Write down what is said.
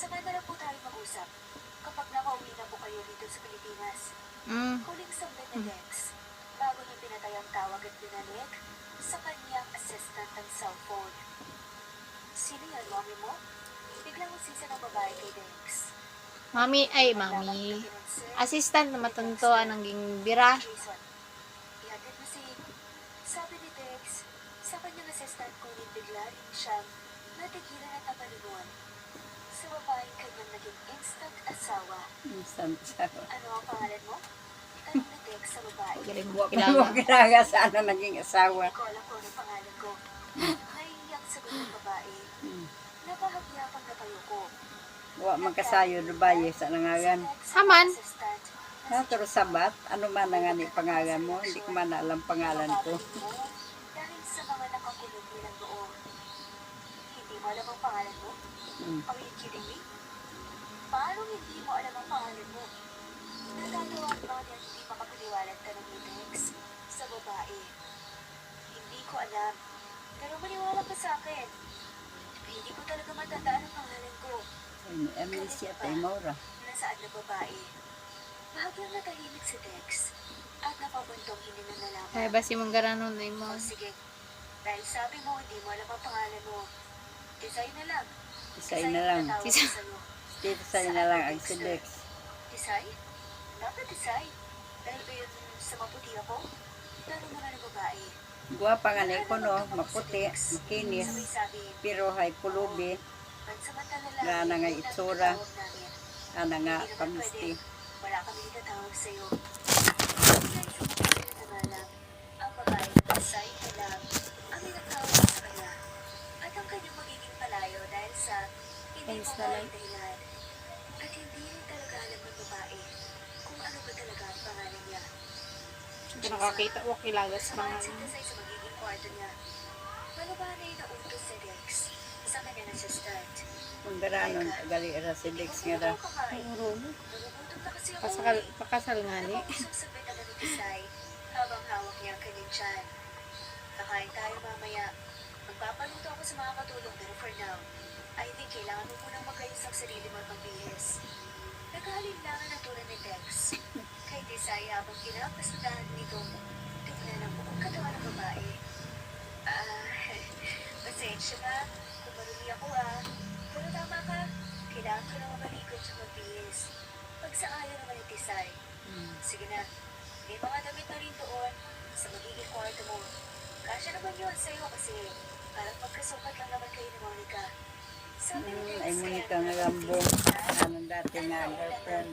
Saka na lang po tayo mag-usap kapag nakauwi na po kayo dito sa Pilipinas. Huling sabi ni Dex, bago niya pinatay ang tawag at binalik sa kanyang assistant ng cellphone. Sino yan, mami mo? Biglang magsisa ng babae kay Dex. Mami. Assistant na matuntuan ng gingbira. Jason, ihatid mo si... Sabi ni Dex, sa kanyang assistant kunin bigla rin siyang natigilan at napalingon sa babaeng kanyang naging instant asawa. Instant asawa. Ano ang pangalan mo? Tanong ni Dex sa babae. Huwag mo kilala sa ano naging asawa. Hindi ko alam kung anong pangalan ko. Naiiyak sagot ng babae. Napahagya pang natayo ko. Huwag magkasayo, Dubai, sa nangagan. Haman. Pero sabat, ano man ang ani pangalan mo? Hindi ko man alam pangalan ko. Dahil sa mga nakakulong nilang doon. Hindi mo alam ang pangalan mo? Are you kidding me? Paano hindi mo alam ang pangalan mo? Natatawa ba niya hindi makapaniwalag tanong ni Dex sa babae? Hindi ko alam. Pero maniwala ka sa akin. Hindi ko talaga matandaan ang pangalan ko. Amnesia tayo, Maura. Nasaan na babae? Bahagyang natahimik si Dex at napabuntong hindi na nalaman. Kaya ba si Manggaranon na mo? O sige, dahil sabi mo hindi mo alam ang pangalan mo, Tisay na lang. Tisay na lang. Tisay Tisay na lang ang si Dex. Tisay? Bakit Tisay? Dahil ba yun sa maputi ako? Tanong naman ang babae. Guwapa nga na ko, no? Maputi, makinis, Sabi-sabi, pero hay pulubi, pansamantala lang. Gana nga itsura. Tawag namin. ana nga Hindi naman pamisti. pwede. Wala kami itatawag sa'yo. Dahil sa mga nangalang, ang babae Tisay na lang ang inatawag sa kanya. At ang kanyang magiging palayo dahil sa hindi mo nga dahilan. At hindi rin talaga alam ng babae kung ano ba talaga ang pangalan niya. Nakakita ko kilagas Samahan si pangalan. Tisay sa magiging kwarto niya. Malabaan na inautos si Dex sa kanya na assistant. Kung garanon, gali ra si Dex nga ra. Nagugutom na kasi ako eh. Pakasal nga ni. Napapusong sa pinag ni Tisay habang hawak niya ang kanyang tiyan. Kakain tayo mamaya. Magpapaluto ako sa mga katulong pero for now, I think kailangan mo munang magayos ang sarili mo at magbihis. Naghahalinlangan na tulad ni Dex. Kay Tisay habang kinapasudahan nito, tignan ang buong katawan ng babae. Pasensya na, kung marumi ako Pero tama ka, kailangan ko na mamalikot sa magbihis. Pagsaayo naman ni Tisay. Sige na, may mga damit na rin doon sa magiging kwarto mo. Kasya naman yun sa'yo kasi parang magkasukat lang naman kayo ni Monica. Sabi ni Dex Ay, kaya Monica nga naman Rambo. nagtitis siya. Anong dati nga girlfriend.